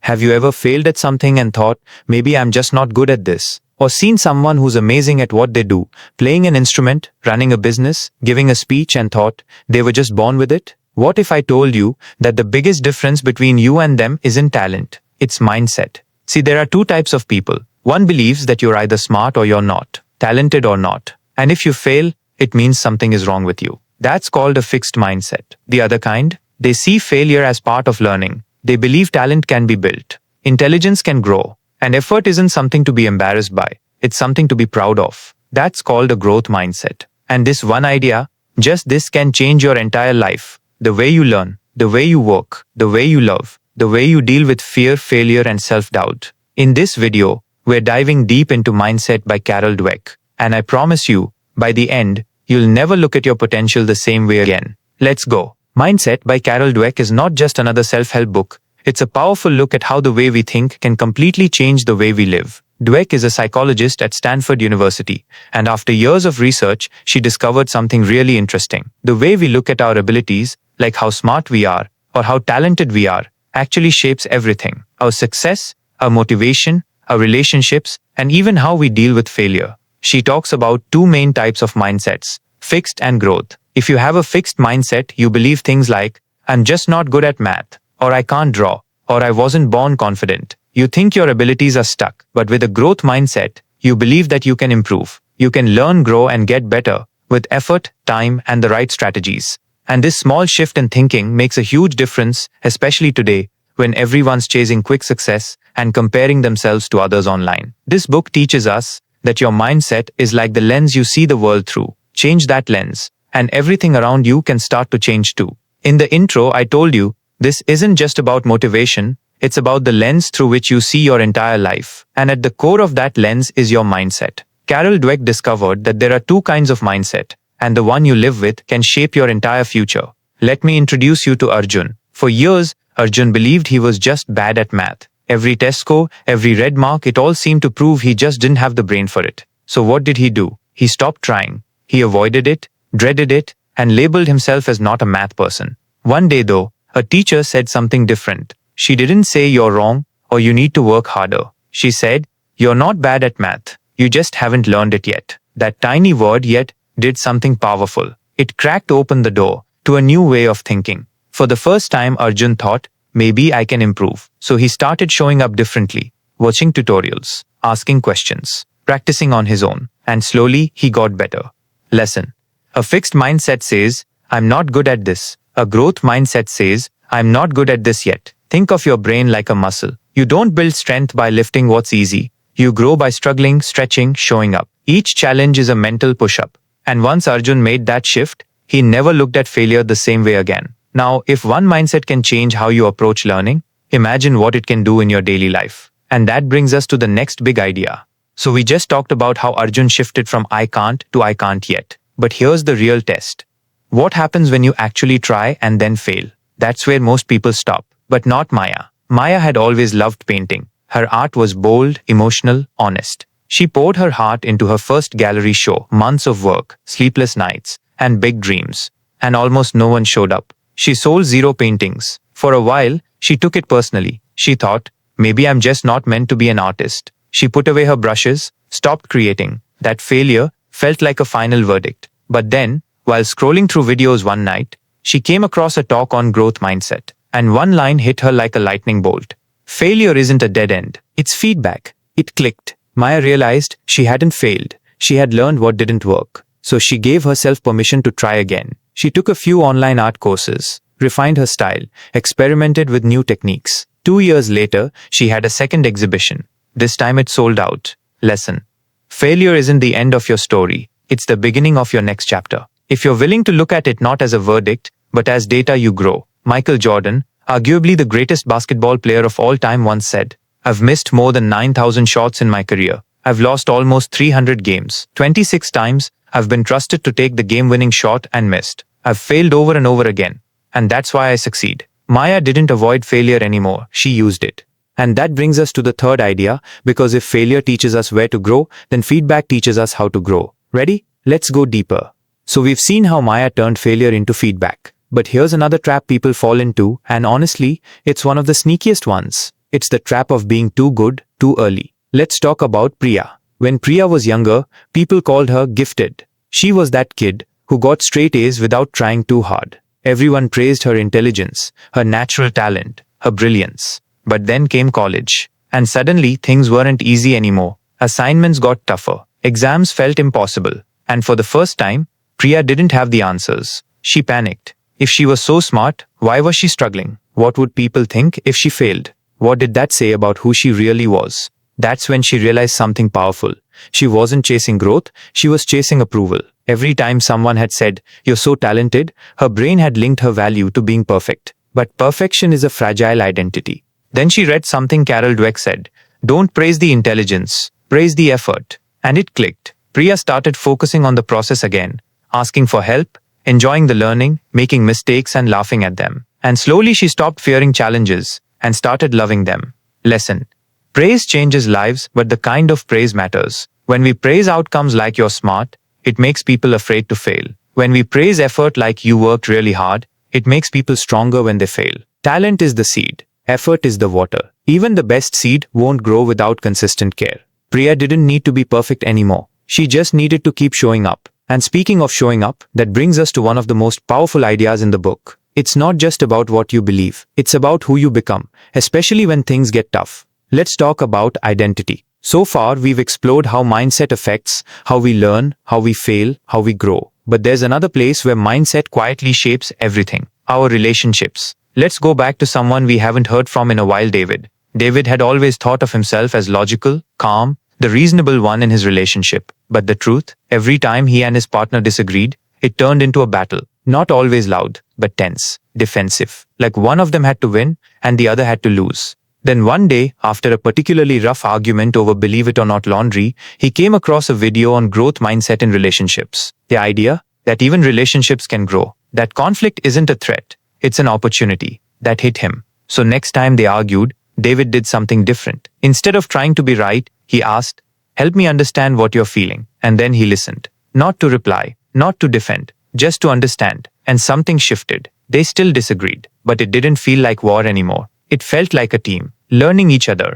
Have you ever failed at something and thought, maybe I'm just not good at this? Or seen someone who's amazing at what they do, playing an instrument, running a business, giving a speech and thought they were just born with it? What if I told you that the biggest difference between you and them isn't talent, it's mindset? See, there are two types of people. One believes that you're either smart or you're not, talented or not. And if you fail, it means something is wrong with you. That's called a fixed mindset. The other kind, they see failure as part of learning. They believe talent can be built, intelligence can grow, and effort isn't something to be embarrassed by. It's something to be proud of. That's called a growth mindset. And this one idea, just this, can change your entire life. The way you learn, the way you work, the way you love, the way you deal with fear, failure, and self-doubt. In this video, we're diving deep into Mindset by Carol Dweck. And I promise you, by the end, you'll never look at your potential the same way again. Let's go. Mindset by Carol Dweck is not just another self-help book. It's a powerful look at how the way we think can completely change the way we live. Dweck is a psychologist at Stanford University, and after years of research, she discovered something really interesting. The way we look at our abilities, like how smart we are or how talented we are, actually shapes everything. Our success, our motivation, our relationships, and even how we deal with failure. She talks about two main types of mindsets, fixed and growth. If you have a fixed mindset, you believe things like, I'm just not good at math, or I can't draw, or I wasn't born confident. You think your abilities are stuck. But with a growth mindset, you believe that you can improve. You can learn, grow, and get better with effort, time, and the right strategies. And this small shift in thinking makes a huge difference, especially today, when everyone's chasing quick success and comparing themselves to others online. This book teaches us that your mindset is like the lens you see the world through. Change that lens, and everything around you can start to change too. In the intro, I told you, this isn't just about motivation, it's about the lens through which you see your entire life. And at the core of that lens is your mindset. Carol Dweck discovered that there are two kinds of mindset, and the one you live with can shape your entire future. Let me introduce you to Arjun. For years, Arjun believed he was just bad at math. Every test score, every red mark, it all seemed to prove he just didn't have the brain for it. So what did he do? He stopped trying. He avoided it, dreaded it, and labeled himself as not a math person. One day though, a teacher said something different. She didn't say you're wrong or you need to work harder. She said, you're not bad at math. You just haven't learned it yet. That tiny word yet did something powerful. It cracked open the door to a new way of thinking. For the first time, Arjun thought, maybe I can improve. So he started showing up differently, watching tutorials, asking questions, practicing on his own, and slowly he got better. Lesson. A fixed mindset says, I'm not good at this. A growth mindset says, I'm not good at this yet. Think of your brain like a muscle. You don't build strength by lifting what's easy. You grow by struggling, stretching, showing up. Each challenge is a mental push-up. And once Arjun made that shift, he never looked at failure the same way again. Now, if one mindset can change how you approach learning, imagine what it can do in your daily life. And that brings us to the next big idea. So we just talked about how Arjun shifted from I can't to I can't yet. But here's the real test. What happens when you actually try and then fail? That's where most people stop. But not Maya. Maya had always loved painting. Her art was bold, emotional, honest. She poured her heart into her first gallery show, months of work, sleepless nights, and big dreams. And almost no one showed up. She sold 0 paintings. For a while, she took it personally. She thought, maybe I'm just not meant to be an artist. She put away her brushes, stopped creating. That failure felt like a final verdict. But then, while scrolling through videos one night, she came across a talk on growth mindset. And one line hit her like a lightning bolt. Failure isn't a dead end. It's feedback. It clicked. Maya realized she hadn't failed. She had learned what didn't work. So she gave herself permission to try again. She took a few online art courses, refined her style, experimented with new techniques. 2 years later, she had a second exhibition. This time it sold out. Lesson. Failure isn't the end of your story. It's the beginning of your next chapter. If you're willing to look at it not as a verdict, but as data, you grow. Michael Jordan, arguably the greatest basketball player of all time, once said, I've missed more than 9,000 shots in my career. I've lost almost 300 games. 26 times, I've been trusted to take the game-winning shot and missed. I've failed over and over again. And that's why I succeed. Maya didn't avoid failure anymore. She used it. And that brings us to the third idea, because if failure teaches us where to grow, then feedback teaches us how to grow. Ready? Let's go deeper. So we've seen how Maya turned failure into feedback. But here's another trap people fall into, and honestly, it's one of the sneakiest ones. It's the trap of being too good, too early. Let's talk about Priya. When Priya was younger, people called her gifted. She was that kid who got straight A's without trying too hard. Everyone praised her intelligence, her natural talent, her brilliance. But then came college. And suddenly things weren't easy anymore. Assignments got tougher. Exams felt impossible. And for the first time, Priya didn't have the answers. She panicked. If she was so smart, why was she struggling? What would people think if she failed? What did that say about who she really was? That's when she realized something powerful. She wasn't chasing growth, she was chasing approval. Every time someone had said, "You're so talented," her brain had linked her value to being perfect. But perfection is a fragile identity. Then she read something Carol Dweck said, "Don't praise the intelligence, praise the effort." And it clicked. Priya started focusing on the process again, asking for help, enjoying the learning, making mistakes and laughing at them. And slowly she stopped fearing challenges and started loving them. Lesson: praise changes lives, but the kind of praise matters. When we praise outcomes like "you're smart," it makes people afraid to fail. When we praise effort like "you worked really hard," it makes people stronger when they fail. Talent is the seed. Effort is the water. Even the best seed won't grow without consistent care. Priya didn't need to be perfect anymore. She just needed to keep showing up. And speaking of showing up, that brings us to one of the most powerful ideas in the book. It's not just about what you believe. It's about who you become, especially when things get tough. Let's talk about identity. So far, we've explored how mindset affects how we learn, how we fail, how we grow. But there's another place where mindset quietly shapes everything: our relationships. Let's go back to someone we haven't heard from in a while, David. David had always thought of himself as logical, calm, the reasonable one in his relationship. But the truth, every time he and his partner disagreed, it turned into a battle. Not always loud, but tense, defensive. Like one of them had to win and the other had to lose. Then one day, after a particularly rough argument over believe it or not laundry, he came across a video on growth mindset in relationships. The idea that even relationships can grow, that conflict isn't a threat, it's an opportunity. That hit him. So next time they argued, David did something different. Instead of trying to be right, he asked, "Help me understand what you're feeling." And then he listened. Not to reply, not to defend, just to understand. And something shifted. They still disagreed, but it didn't feel like war anymore. It felt like a team, learning each other.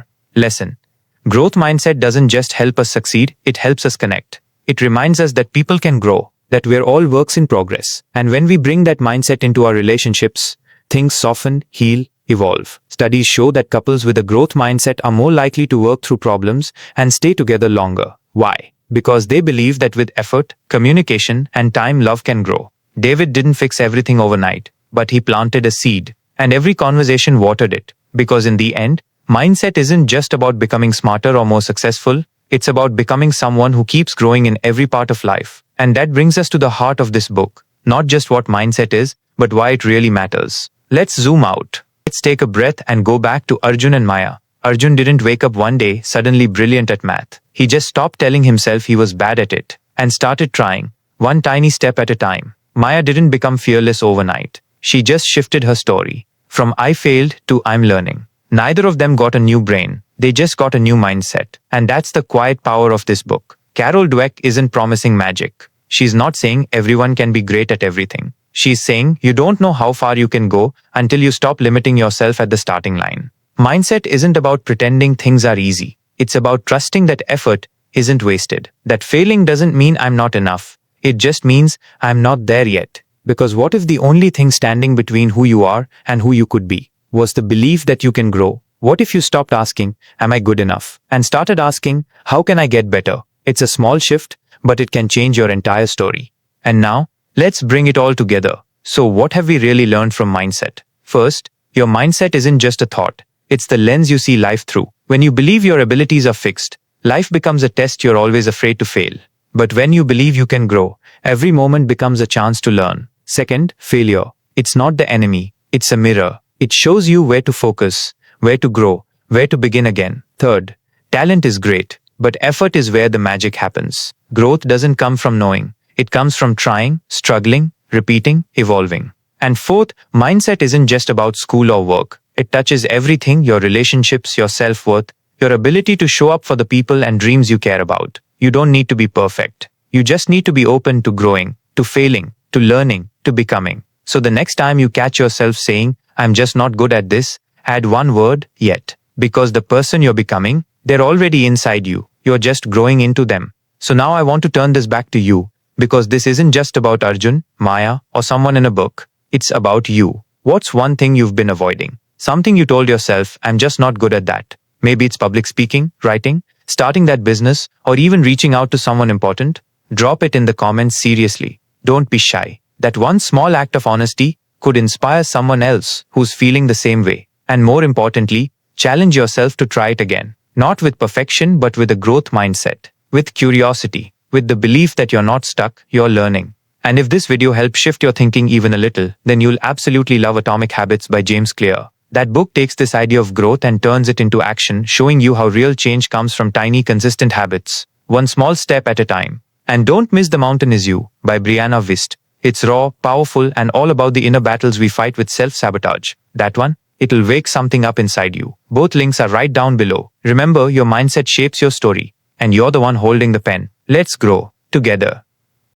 Lesson: growth mindset doesn't just help us succeed, it helps us connect. It reminds us that people can grow, that we're all works in progress. And when we bring that mindset into our relationships, things soften, heal, evolve. Studies show that couples with a growth mindset are more likely to work through problems and stay together longer. Why? Because they believe that with effort, communication, and time, love can grow. David didn't fix everything overnight, but he planted a seed, and every conversation watered it. Because in the end, mindset isn't just about becoming smarter or more successful, it's about becoming someone who keeps growing in every part of life. And that brings us to the heart of this book. Not just what mindset is, but why it really matters. Let's zoom out. Let's take a breath and go back to Arjun and Maya. Arjun didn't wake up one day suddenly brilliant at math. He just stopped telling himself he was bad at it and started trying, one tiny step at a time. Maya didn't become fearless overnight. She just shifted her story from "I failed" to "I'm learning." Neither of them got a new brain. They just got a new mindset. And that's the quiet power of this book. Carol Dweck isn't promising magic. She's not saying everyone can be great at everything. She's saying you don't know how far you can go until you stop limiting yourself at the starting line. Mindset isn't about pretending things are easy. It's about trusting that effort isn't wasted. That failing doesn't mean I'm not enough. It just means I'm not there yet. Because what if the only thing standing between who you are and who you could be was the belief that you can grow? What if you stopped asking, "Am I good enough?" and started asking, "How can I get better?" It's a small shift, but it can change your entire story. And now, let's bring it all together. So what have we really learned from mindset? First, your mindset isn't just a thought. It's the lens you see life through. When you believe your abilities are fixed, life becomes a test you're always afraid to fail. But when you believe you can grow, every moment becomes a chance to learn. Second, failure. It's not the enemy. It's a mirror. It shows you where to focus, where to grow, where to begin again. Third, talent is great, but effort is where the magic happens. Growth doesn't come from knowing. It comes from trying, struggling, repeating, evolving. And fourth, mindset isn't just about school or work. It touches everything: your relationships, your self-worth, your ability to show up for the people and dreams you care about. You don't need to be perfect. You just need to be open to growing, to failing, to learning, to becoming. So the next time you catch yourself saying, "I'm just not good at this," add one word: yet. Because the person you're becoming, they're already inside you. You're just growing into them. So now I want to turn this back to you, because this isn't just about Arjun, Maya, or someone in a book. It's about you. What's one thing you've been avoiding? Something you told yourself, I'm just not good at that. Maybe it's public speaking, writing, starting that business, or even reaching out to someone important. Drop it in the comments seriously. Don't be shy. That one small act of honesty could inspire someone else who's feeling the same way. And more importantly, challenge yourself to try it again. Not with perfection, but with a growth mindset. With curiosity. With the belief that you're not stuck, you're learning. And if this video helped shift your thinking even a little, then you'll absolutely love Atomic Habits by James Clear. That book takes this idea of growth and turns it into action, showing you how real change comes from tiny, consistent habits. One small step at a time. And don't miss The Mountain Is You by Brianna Wiest. It's raw, powerful, and all about the inner battles we fight with self-sabotage. That one? It'll wake something up inside you. Both links are right down below. Remember, your mindset shapes your story, and you're the one holding the pen. Let's grow together.